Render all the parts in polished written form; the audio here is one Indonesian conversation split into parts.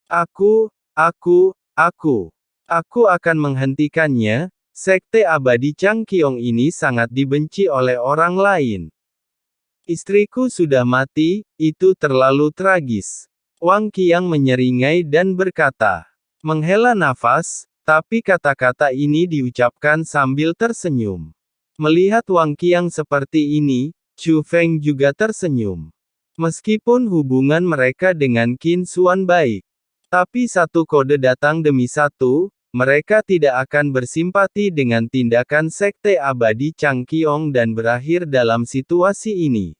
Aku akan menghentikannya. Sekte abadi Changqiong ini sangat dibenci oleh orang lain. Istriku sudah mati, itu terlalu tragis. Wang Qiang menyeringai dan berkata. Menghela nafas, tapi kata-kata ini diucapkan sambil tersenyum. Melihat Wang Qiang seperti ini, Chu Feng juga tersenyum. Meskipun hubungan mereka dengan Qin Xuan baik, tapi satu kode datang demi satu, mereka tidak akan bersimpati dengan tindakan Sekte Abadi Changqiong dan berakhir dalam situasi ini.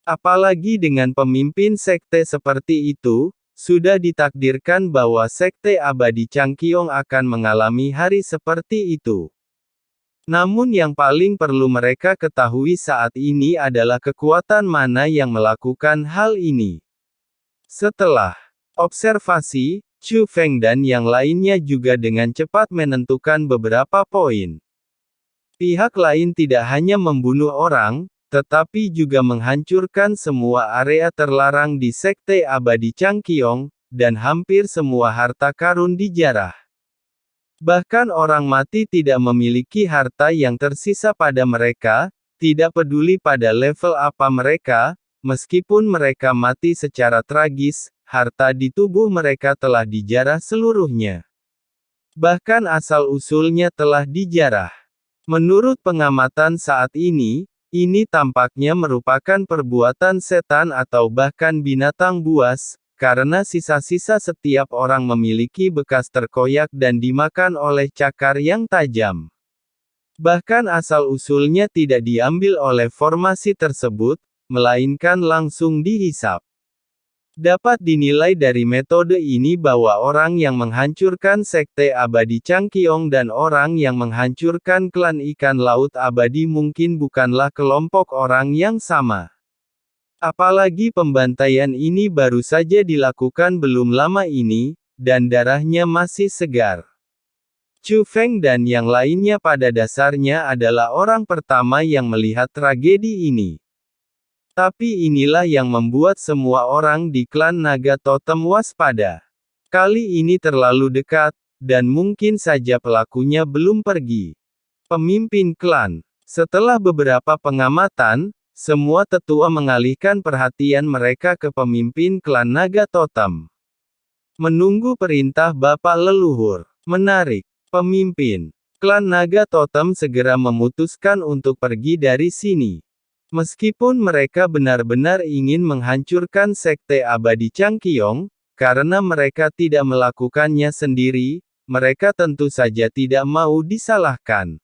Apalagi dengan pemimpin sekte seperti itu, sudah ditakdirkan bahwa Sekte Abadi Changqiong akan mengalami hari seperti itu. Namun yang paling perlu mereka ketahui saat ini adalah kekuatan mana yang melakukan hal ini. Setelah observasi, Chu Feng dan yang lainnya juga dengan cepat menentukan beberapa poin. Pihak lain tidak hanya membunuh orang, tetapi juga menghancurkan semua area terlarang di Sekte Abadi Changqiong, dan hampir semua harta karun dijarah. Bahkan orang mati tidak memiliki harta yang tersisa pada mereka, tidak peduli pada level apa mereka, meskipun mereka mati secara tragis, harta di tubuh mereka telah dijarah seluruhnya. Bahkan asal-usulnya telah dijarah. Menurut pengamatan saat ini tampaknya merupakan perbuatan setan atau bahkan binatang buas, karena sisa-sisa setiap orang memiliki bekas terkoyak dan dimakan oleh cakar yang tajam. Bahkan asal-usulnya tidak diambil oleh formasi tersebut, melainkan langsung dihisap. Dapat dinilai dari metode ini bahwa orang yang menghancurkan Sekte Abadi Changqiong dan orang yang menghancurkan klan ikan laut abadi mungkin bukanlah kelompok orang yang sama. Apalagi pembantaian ini baru saja dilakukan belum lama ini, dan darahnya masih segar. Chu Feng dan yang lainnya pada dasarnya adalah orang pertama yang melihat tragedi ini. Tapi inilah yang membuat semua orang di klan Naga Totem waspada. Kali ini terlalu dekat, dan mungkin saja pelakunya belum pergi. Pemimpin klan. Setelah beberapa pengamatan, semua tetua mengalihkan perhatian mereka ke pemimpin klan Naga Totem. Menunggu perintah Bapak Leluhur. Menarik. Pemimpin klan Naga Totem segera memutuskan untuk pergi dari sini. Meskipun mereka benar-benar ingin menghancurkan Sekte Abadi Changqiong, karena mereka tidak melakukannya sendiri, mereka tentu saja tidak mau disalahkan.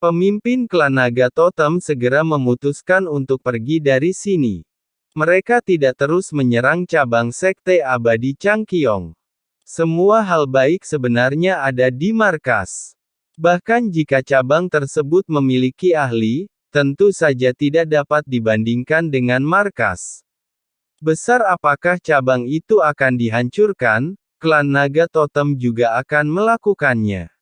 Pemimpin klan Naga Totem segera memutuskan untuk pergi dari sini. Mereka tidak terus menyerang cabang Sekte Abadi Changqiong. Semua hal baik sebenarnya ada di markas. Bahkan jika cabang tersebut memiliki ahli, tentu saja tidak dapat dibandingkan dengan markas. Besar apakah cabang itu akan dihancurkan, klan Naga Totem juga akan melakukannya.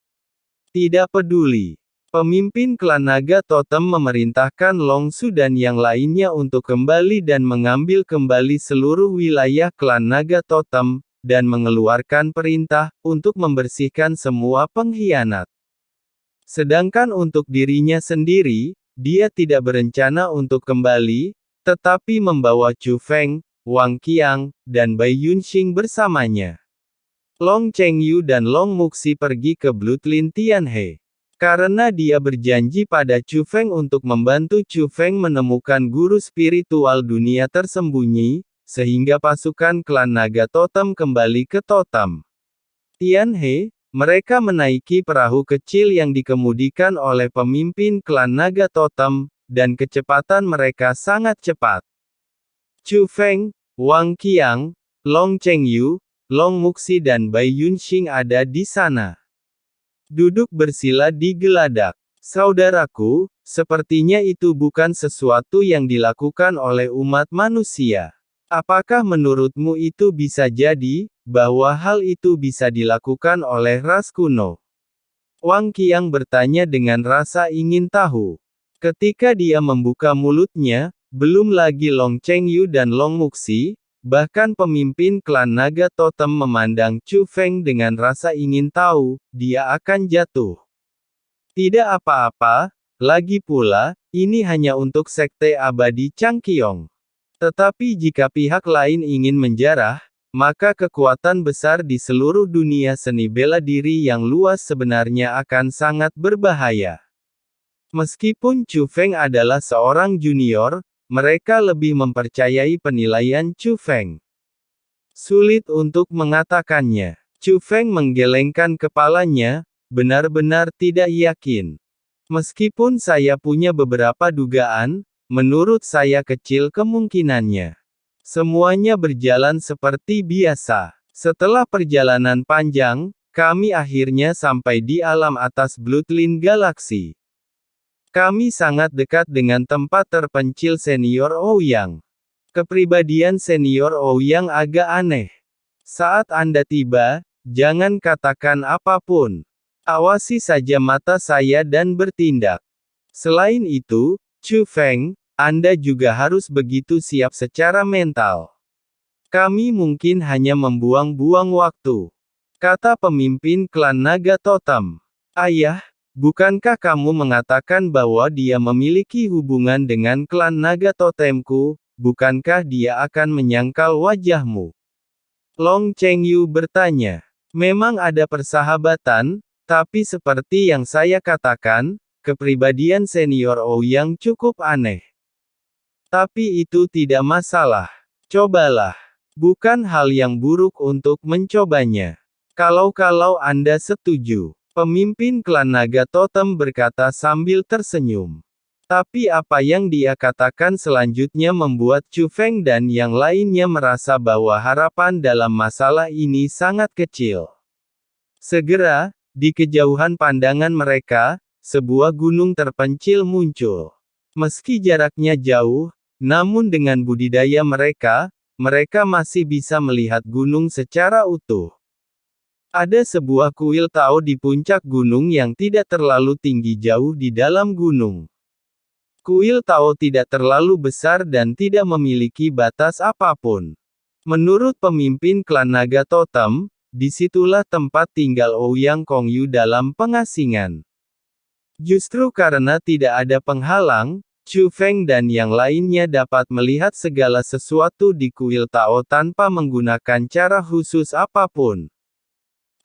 Tidak peduli. Pemimpin klan Naga Totem memerintahkan Long Su dan yang lainnya untuk kembali dan mengambil kembali seluruh wilayah klan Naga Totem, dan mengeluarkan perintah untuk membersihkan semua pengkhianat. Sedangkan untuk dirinya sendiri, dia tidak berencana untuk kembali, tetapi membawa Chu Feng, Wang Qiang, dan Bai Yunxing bersamanya. Long Chengyu dan Long Muxi pergi ke Bloodline Tianhe. Karena dia berjanji pada Chu Feng untuk membantu Chu Feng menemukan guru spiritual dunia tersembunyi, sehingga pasukan klan Naga Totem kembali ke Totem Tianhe. Mereka menaiki perahu kecil yang dikemudikan oleh pemimpin klan Naga Totem, dan kecepatan mereka sangat cepat. Chu Feng, Wang Qiang, Long Chengyu, Long Muxi dan Bai Yunxing ada di sana. Duduk bersila di geladak. Saudaraku, sepertinya itu bukan sesuatu yang dilakukan oleh umat manusia. Apakah menurutmu itu bisa jadi, bahwa hal itu bisa dilakukan oleh ras kuno? Wang Qiang bertanya dengan rasa ingin tahu. Ketika dia membuka mulutnya, belum lagi Long Chengyu dan Long Muxi, Bahkan pemimpin klan naga totem memandang Chu Feng dengan rasa ingin tahu, dia akan jatuh. Tidak apa-apa, lagi pula, ini hanya untuk Sekte Abadi Changqiong. Tetapi jika pihak lain ingin menjarah, maka kekuatan besar di seluruh dunia seni bela diri yang luas sebenarnya akan sangat berbahaya. Meskipun Chu Feng adalah seorang junior, mereka lebih mempercayai penilaian Chu Feng. Sulit untuk mengatakannya. Chu Feng menggelengkan kepalanya, benar-benar tidak yakin. Meskipun saya punya beberapa dugaan, menurut saya kecil kemungkinannya. Semuanya berjalan seperti biasa. Setelah perjalanan panjang, kami akhirnya sampai di alam atas Bloodline Galaxy. Kami sangat dekat dengan tempat terpencil senior Ouyang. Kepribadian senior Ouyang agak aneh. Saat Anda tiba, jangan katakan apapun. Awasi saja mata saya dan bertindak. Selain itu, Chu Feng, Anda juga harus begitu siap secara mental. Kami mungkin hanya membuang-buang waktu, kata pemimpin klan naga totem. Ayah, bukankah kamu mengatakan bahwa dia memiliki hubungan dengan klan naga totemku? Bukankah dia akan menyangkal wajahmu? Long Chengyu bertanya. Memang ada persahabatan, tapi seperti yang saya katakan, kepribadian senior Ouyang cukup aneh. Tapi itu tidak masalah. Cobalah. Bukan hal yang buruk untuk mencobanya. Kalau Anda setuju. Pemimpin klan naga totem berkata sambil tersenyum. Tapi apa yang dia katakan selanjutnya membuat Chu Feng dan yang lainnya merasa bahwa harapan dalam masalah ini sangat kecil. Segera, di kejauhan pandangan mereka, sebuah gunung terpencil muncul. Meski jaraknya jauh, namun dengan budidaya mereka, mereka masih bisa melihat gunung secara utuh. Ada sebuah kuil Tao di puncak gunung yang tidak terlalu tinggi jauh di dalam gunung. Kuil Tao tidak terlalu besar dan tidak memiliki batas apapun. Menurut pemimpin klan naga totem, disitulah tempat tinggal Ouyang Kongyu dalam pengasingan. Justru karena tidak ada penghalang, Chu Feng dan yang lainnya dapat melihat segala sesuatu di kuil Tao tanpa menggunakan cara khusus apapun.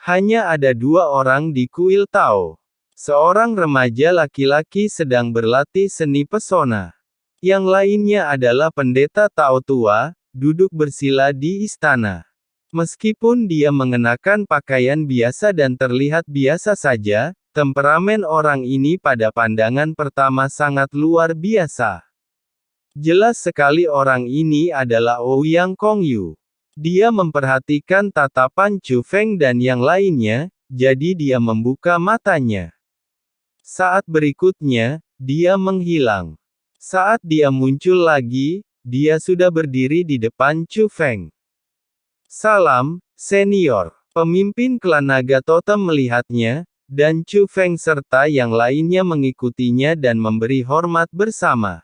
Hanya ada dua orang di kuil Tao. Seorang remaja laki-laki sedang berlatih seni pesona. Yang lainnya adalah pendeta Tao tua, duduk bersila di istana. Meskipun dia mengenakan pakaian biasa dan terlihat biasa saja, temperamen orang ini pada pandangan pertama sangat luar biasa. Jelas sekali orang ini adalah Ouyang Kongyu. Dia memperhatikan tatapan Chu Feng dan yang lainnya, jadi dia membuka matanya. Saat berikutnya, dia menghilang. Saat dia muncul lagi, dia sudah berdiri di depan Chu Feng. Salam, senior. Pemimpin klan naga totem melihatnya, dan Chu Feng serta yang lainnya mengikutinya dan memberi hormat bersama.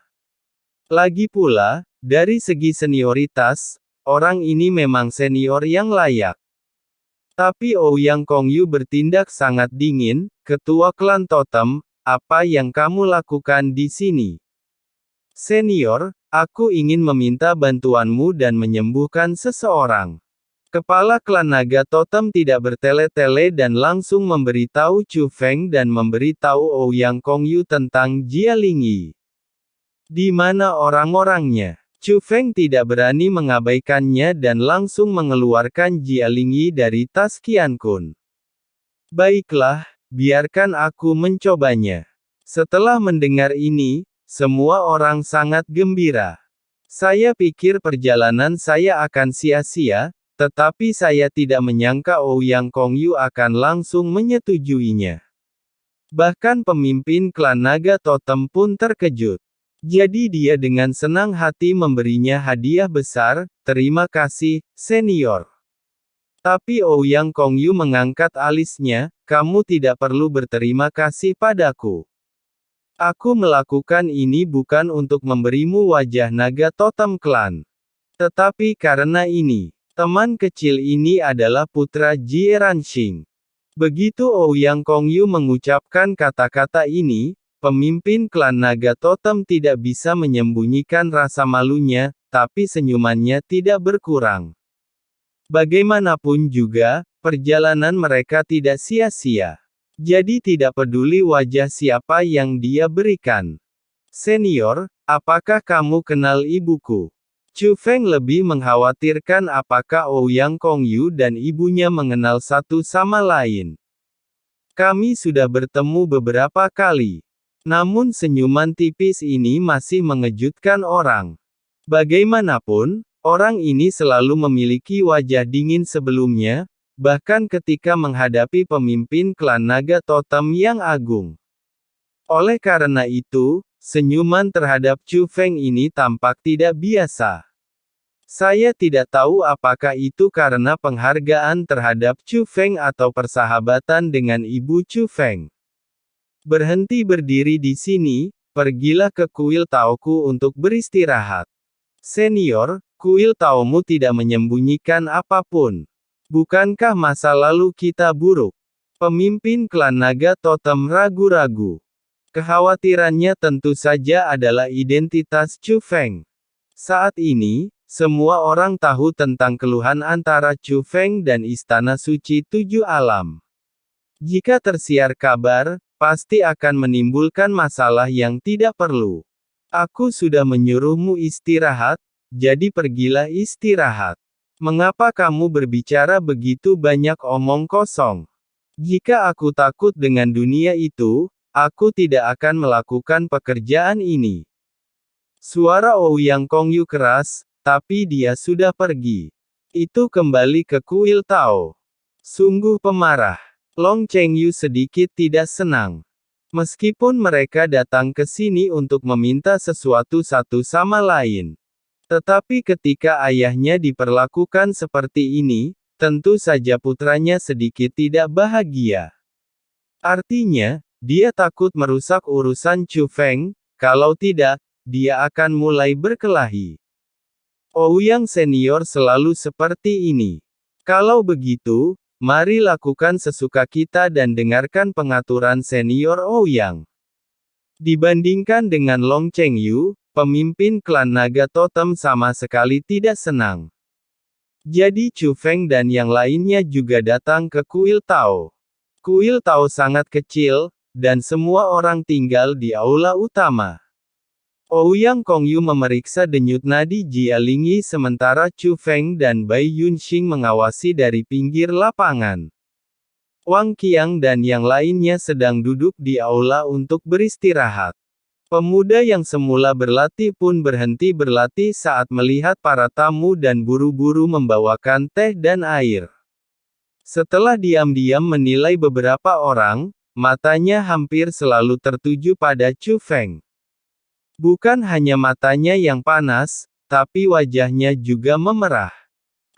Lagi pula, dari segi senioritas, orang ini memang senior yang layak. Tapi Ouyang Kongyu bertindak sangat dingin, ketua klan totem, apa yang kamu lakukan di sini? Senior, aku ingin meminta bantuanmu dan menyembuhkan seseorang. Kepala klan naga totem tidak bertele-tele dan langsung memberitahu Chu Feng dan memberitahu Ouyang Kongyu tentang Jia Lingyi. Di mana orang-orangnya? Chu Feng tidak berani mengabaikannya dan langsung mengeluarkan Jia Lingyi dari tas Qiankun. Baiklah, biarkan aku mencobanya. Setelah mendengar ini, semua orang sangat gembira. Saya pikir perjalanan saya akan sia-sia, tetapi saya tidak menyangka Ouyang Kongyu akan langsung menyetujuinya. Bahkan pemimpin klan naga totem pun terkejut. Jadi dia dengan senang hati memberinya hadiah besar, terima kasih, senior. Tapi Ouyang Kongyu mengangkat alisnya, kamu tidak perlu berterima kasih padaku. Aku melakukan ini bukan untuk memberimu wajah naga totem klan. Tetapi karena ini, teman kecil ini adalah putra Jieranxing. Begitu Ouyang Kongyu mengucapkan kata-kata ini, pemimpin klan naga totem tidak bisa menyembunyikan rasa malunya, tapi senyumannya tidak berkurang. Bagaimanapun juga, perjalanan mereka tidak sia-sia. Jadi tidak peduli wajah siapa yang dia berikan. Senior, apakah kamu kenal ibuku? Chu Feng lebih mengkhawatirkan apakah Ouyang Kongyu dan ibunya mengenal satu sama lain. Kami sudah bertemu beberapa kali. Namun senyuman tipis ini masih mengejutkan orang. Bagaimanapun, orang ini selalu memiliki wajah dingin sebelumnya, bahkan ketika menghadapi pemimpin klan naga totem yang agung. Oleh karena itu, senyuman terhadap Chu Feng ini tampak tidak biasa. Saya tidak tahu apakah itu karena penghargaan terhadap Chu Feng atau persahabatan dengan ibu Chu Feng. Berhenti berdiri di sini, pergilah ke kuil Taoku untuk beristirahat. Senior, kuil Taomu tidak menyembunyikan apapun. Bukankah masa lalu kita buruk? Pemimpin klan naga totem ragu-ragu. Kekhawatirannya tentu saja adalah identitas Chu Feng. Saat ini, semua orang tahu tentang keluhan antara Chu Feng dan Istana Suci Tujuh Alam. Jika tersiar kabar, pasti akan menimbulkan masalah yang tidak perlu. Aku sudah menyuruhmu istirahat, jadi pergilah istirahat. Mengapa kamu berbicara begitu banyak omong kosong? Jika aku takut dengan dunia itu, aku tidak akan melakukan pekerjaan ini. Suara Ouyang Kongyu keras, tapi dia sudah pergi. Itu kembali ke kuil Tao. Sungguh pemarah. Long Chengyu sedikit tidak senang. Meskipun mereka datang ke sini untuk meminta sesuatu satu sama lain. Tetapi ketika ayahnya diperlakukan seperti ini, tentu saja putranya sedikit tidak bahagia. Artinya, dia takut merusak urusan Chu Feng, kalau tidak, dia akan mulai berkelahi. Ouyang senior selalu seperti ini. Kalau begitu, mari lakukan sesuka kita dan dengarkan pengaturan senior Ouyang. Dibandingkan dengan Long Chengyu, pemimpin klan naga totem sama sekali tidak senang. Jadi Chu Feng dan yang lainnya juga datang ke kuil Tao. Kuil Tao sangat kecil, dan semua orang tinggal di aula utama. Ouyang Kongyu memeriksa denyut nadi Jia Lingyi sementara Chu Feng dan Bai Yunxing mengawasi dari pinggir lapangan. Wang Qiang dan yang lainnya sedang duduk di aula untuk beristirahat. Pemuda yang semula berlatih pun berhenti berlatih saat melihat para tamu dan buru-buru membawakan teh dan air. Setelah diam-diam menilai beberapa orang, matanya hampir selalu tertuju pada Chu Feng. Bukan hanya matanya yang panas, tapi wajahnya juga memerah.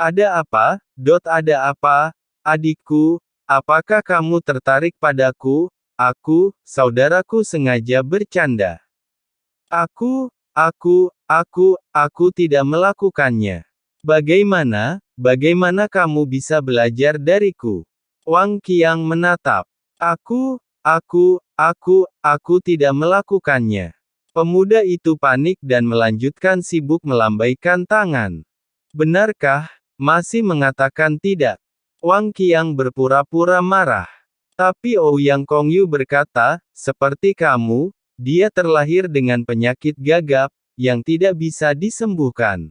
Ada apa, Ada apa, adikku? Apakah kamu tertarik padaku? Aku, saudaraku sengaja bercanda. Aku tidak melakukannya. Bagaimana kamu bisa belajar dariku? Wang Qiang menatap. Aku tidak melakukannya. Pemuda itu panik dan melanjutkan sibuk melambaikan tangan. Benarkah? Masih mengatakan tidak. Wang Qiang berpura-pura marah. Tapi Ouyang Kongyu berkata, seperti kamu, dia terlahir dengan penyakit gagap, yang tidak bisa disembuhkan.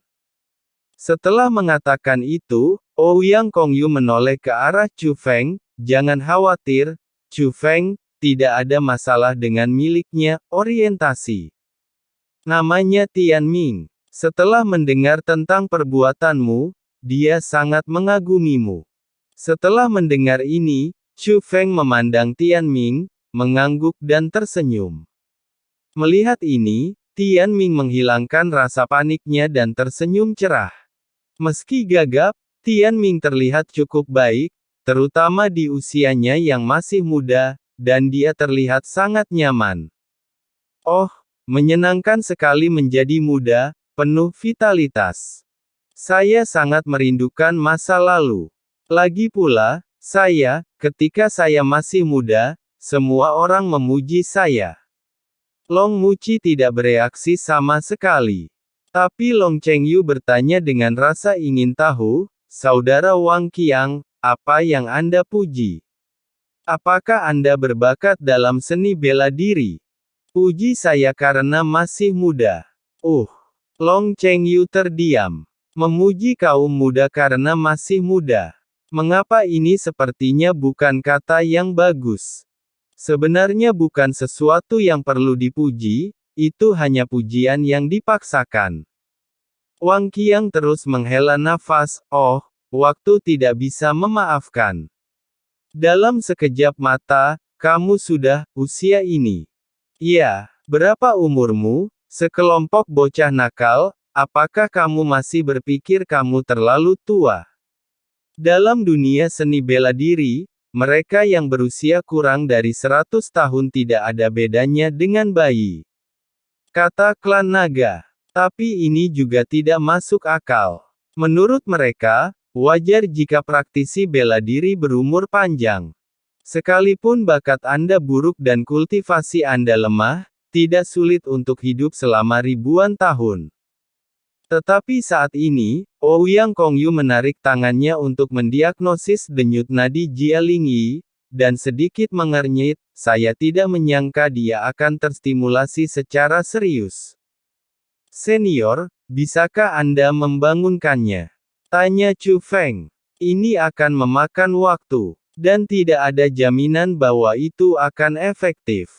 Setelah mengatakan itu, Ouyang Kongyu menoleh ke arah Chu Feng, jangan khawatir, Chu Feng, tidak ada masalah dengan miliknya, orientasi. Namanya Tian Ming. Setelah mendengar tentang perbuatanmu, dia sangat mengagumimu. Setelah mendengar ini, Chu Feng memandang Tian Ming, mengangguk dan tersenyum. Melihat ini, Tian Ming menghilangkan rasa paniknya dan tersenyum cerah. Meski gagap, Tian Ming terlihat cukup baik, terutama di usianya yang masih muda, dan dia terlihat sangat nyaman. Oh, menyenangkan sekali menjadi muda, penuh vitalitas. Saya sangat merindukan masa lalu. Lagi pula, ketika saya masih muda, semua orang memuji saya. Long Muqi tidak bereaksi sama sekali. Tapi Long Chengyu bertanya dengan rasa ingin tahu, Saudara Wang Qiang, apa yang Anda puji? Apakah Anda berbakat dalam seni bela diri? Puji saya karena masih muda. Long Chengyu terdiam. Memuji kaum muda karena masih muda. Mengapa ini sepertinya bukan kata yang bagus? Sebenarnya bukan sesuatu yang perlu dipuji, itu hanya pujian yang dipaksakan. Wang Qiang terus menghela nafas, waktu tidak bisa memaafkan. Dalam sekejap mata, kamu sudah usia ini. Ya, berapa umurmu? Sekelompok bocah nakal, apakah kamu masih berpikir kamu terlalu tua? Dalam dunia seni bela diri, mereka yang berusia kurang dari 100 tahun tidak ada bedanya dengan bayi. Kata klan naga. Tapi ini juga tidak masuk akal. Menurut mereka, wajar jika praktisi bela diri berumur panjang. Sekalipun bakat Anda buruk dan kultivasi Anda lemah, tidak sulit untuk hidup selama ribuan tahun. Tetapi saat ini, Ouyang Kongyu menarik tangannya untuk mendiagnosis denyut nadi Jia Lingyi, dan sedikit mengernyit, saya tidak menyangka dia akan terstimulasi secara serius. Senior, bisakah Anda membangunkannya? Tanya Chu Feng. Ini akan memakan waktu, dan tidak ada jaminan bahwa itu akan efektif.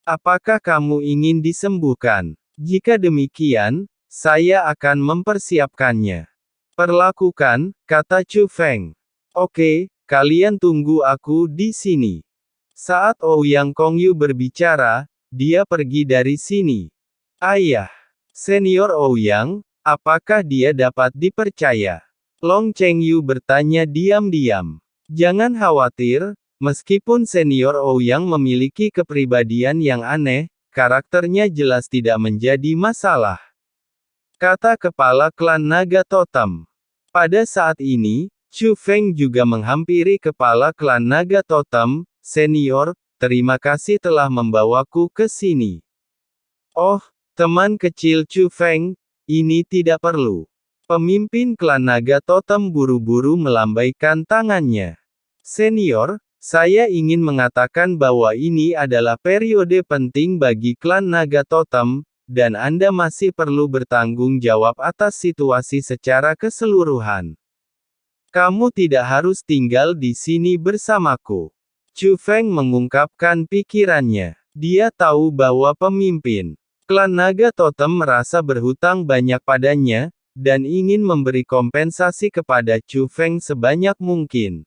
Apakah kamu ingin disembuhkan? Jika demikian, saya akan mempersiapkannya. Perlakukan, kata Chu Feng. Oke, kalian tunggu aku di sini. Saat Ouyang Kongyu berbicara, dia pergi dari sini. Ayah, Senior Ouyang, apakah dia dapat dipercaya? Long Chengyu bertanya diam-diam. Jangan khawatir, meskipun Senior Ouyang memiliki kepribadian yang aneh, karakternya jelas tidak menjadi masalah. Kata kepala klan naga totem. Pada saat ini, Chu Feng juga menghampiri kepala klan naga totem. Senior, terima kasih telah membawaku ke sini. Oh, teman kecil Chu Feng, ini tidak perlu. Pemimpin klan naga totem buru-buru melambaikan tangannya. Senior, saya ingin mengatakan bahwa ini adalah periode penting bagi klan naga totem, dan Anda masih perlu bertanggung jawab atas situasi secara keseluruhan. Kamu tidak harus tinggal di sini bersamaku. Chu Feng mengungkapkan pikirannya. Dia tahu bahwa pemimpin klan naga totem merasa berhutang banyak padanya, dan ingin memberi kompensasi kepada Chu Feng sebanyak mungkin.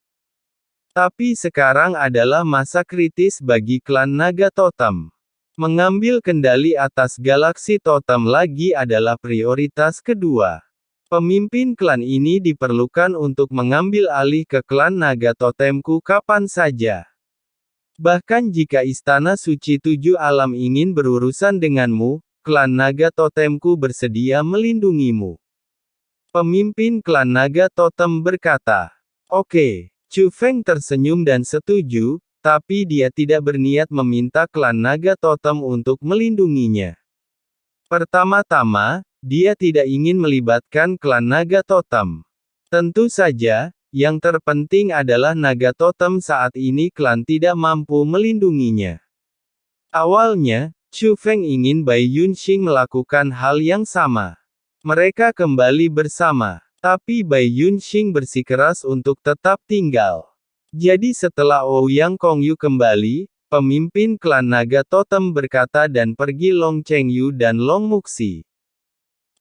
Tapi sekarang adalah masa kritis bagi klan naga totem. Mengambil kendali atas galaksi totem lagi adalah prioritas kedua. Pemimpin klan ini diperlukan untuk mengambil alih ke klan naga totemku kapan saja. Bahkan jika Istana Suci Tujuh Alam ingin berurusan denganmu, klan naga totemku bersedia melindungimu. Pemimpin klan naga totem berkata. Oke. Chu Feng tersenyum dan setuju, tapi dia tidak berniat meminta klan naga totem untuk melindunginya. Pertama-tama, dia tidak ingin melibatkan klan naga totem. Tentu saja, yang terpenting adalah naga totem saat ini klan tidak mampu melindunginya. Awalnya, Chu Feng ingin Bai Yunxing melakukan hal yang sama. Mereka kembali bersama, tapi Bai Yunxing bersikeras untuk tetap tinggal. Jadi setelah Ouyang Kongyu kembali, pemimpin klan naga totem berkata dan pergi Long Chengyu dan Long Muqi.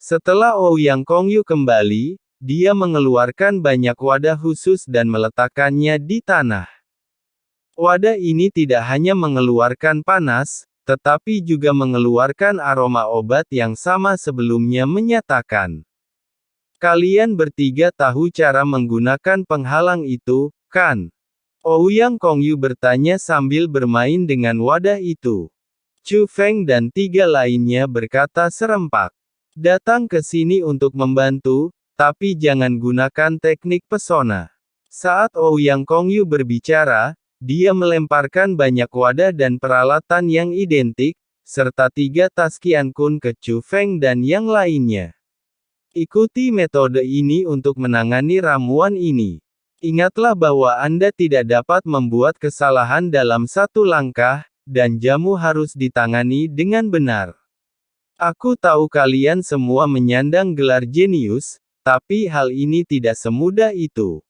Setelah Ouyang Kongyu kembali, dia mengeluarkan banyak wadah khusus dan meletakkannya di tanah. Wadah ini tidak hanya mengeluarkan panas, tetapi juga mengeluarkan aroma obat yang sama sebelumnya menyatakan. Kalian bertiga tahu cara menggunakan penghalang itu, kan? Ouyang Kongyu bertanya sambil bermain dengan wadah itu. Chu Feng dan tiga lainnya berkata serempak. Datang ke sini untuk membantu, tapi jangan gunakan teknik pesona. Saat Ouyang Kongyu berbicara, dia melemparkan banyak wadah dan peralatan yang identik, serta 3 tas Qiankun ke Chu Feng dan yang lainnya. Ikuti metode ini untuk menangani ramuan ini. Ingatlah bahwa Anda tidak dapat membuat kesalahan dalam satu langkah, dan jamu harus ditangani dengan benar. Aku tahu kalian semua menyandang gelar jenius, tapi hal ini tidak semudah itu.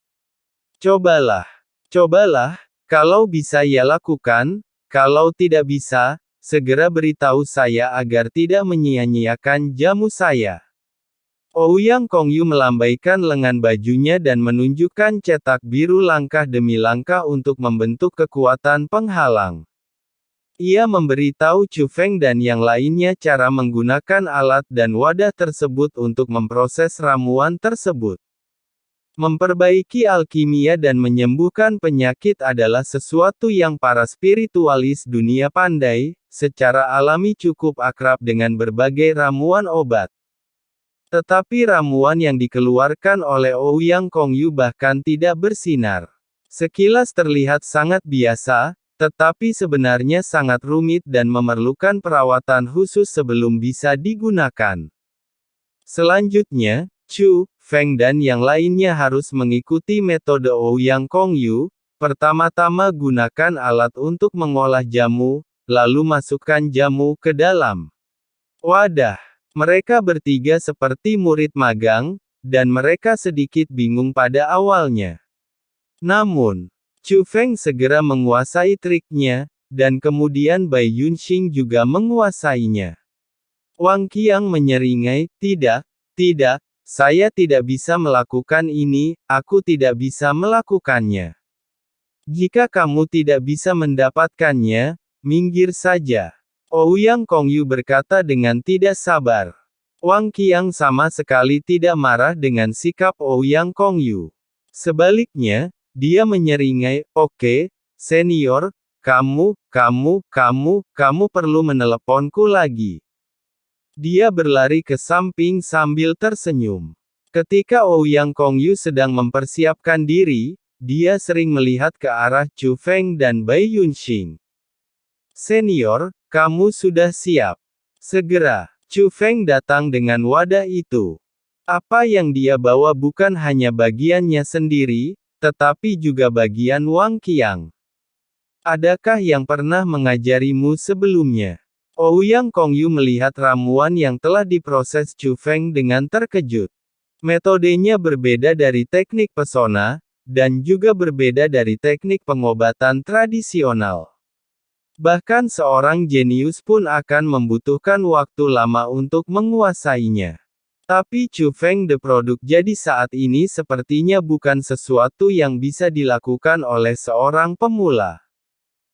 Cobalah. Cobalah, kalau bisa ya lakukan, kalau tidak bisa, segera beritahu saya agar tidak menyia-nyiakan jamu saya. Ouyang Kongyu melambaikan lengan bajunya dan menunjukkan cetak biru langkah demi langkah untuk membentuk kekuatan penghalang. Ia memberitahu Chu Feng dan yang lainnya cara menggunakan alat dan wadah tersebut untuk memproses ramuan tersebut. Memperbaiki alkimia dan menyembuhkan penyakit adalah sesuatu yang para spiritualis dunia pandai, secara alami cukup akrab dengan berbagai ramuan obat. Tetapi ramuan yang dikeluarkan oleh Ouyang Kongyu bahkan tidak bersinar. Sekilas terlihat sangat biasa, tetapi sebenarnya sangat rumit dan memerlukan perawatan khusus sebelum bisa digunakan. Selanjutnya, Chu Feng dan yang lainnya harus mengikuti metode Ouyang Kongyu. Pertama-tama gunakan alat untuk mengolah jamu, lalu masukkan jamu ke dalam wadah. Mereka bertiga seperti murid magang, dan mereka sedikit bingung pada awalnya. Namun, Chu Feng segera menguasai triknya, dan kemudian Bai Yunxing juga menguasainya. Wang Qiang menyeringai, tidak, saya tidak bisa melakukan ini, aku tidak bisa melakukannya. Jika kamu tidak bisa mendapatkannya, minggir saja. Ouyang Kongyu berkata dengan tidak sabar. Wang Qiang sama sekali tidak marah dengan sikap Ouyang Kongyu. Sebaliknya, dia menyeringai, oke, senior, kamu perlu meneleponku lagi. Dia berlari ke samping sambil tersenyum. Ketika Ouyang Kongyu sedang mempersiapkan diri, dia sering melihat ke arah Chu Feng dan Bai Yunxing. Senior, kamu sudah siap. Segera, Chu Feng datang dengan wadah itu. Apa yang dia bawa bukan hanya bagiannya sendiri, tetapi juga bagian Wang Qiang. Adakah yang pernah mengajarimu sebelumnya? Ouyang Kongyu melihat ramuan yang telah diproses Chu Feng dengan terkejut. Metodenya berbeda dari teknik pesona, dan juga berbeda dari teknik pengobatan tradisional. Bahkan seorang jenius pun akan membutuhkan waktu lama untuk menguasainya. Tapi Chu Feng the produk jadi saat ini sepertinya bukan sesuatu yang bisa dilakukan oleh seorang pemula.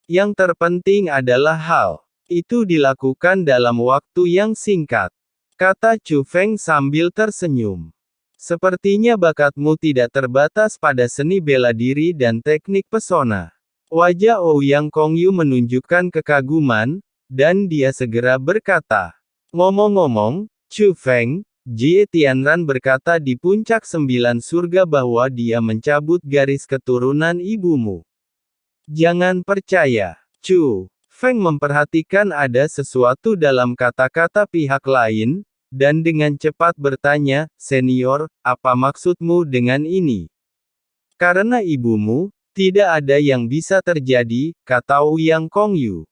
Yang terpenting adalah hal itu dilakukan dalam waktu yang singkat, kata Chu Feng sambil tersenyum. Sepertinya bakatmu tidak terbatas pada seni bela diri dan teknik pesona. Wajah Ouyang Kongyu menunjukkan kekaguman, dan dia segera berkata, ngomong-ngomong, Chu Feng, Jie Tianran berkata di puncak 9 surga bahwa dia mencabut garis keturunan ibumu. Jangan percaya. Chu Feng memperhatikan ada sesuatu dalam kata-kata pihak lain, dan dengan cepat bertanya, senior, apa maksudmu dengan ini? Karena ibumu, tidak ada yang bisa terjadi, kata Ouyang Kongyu.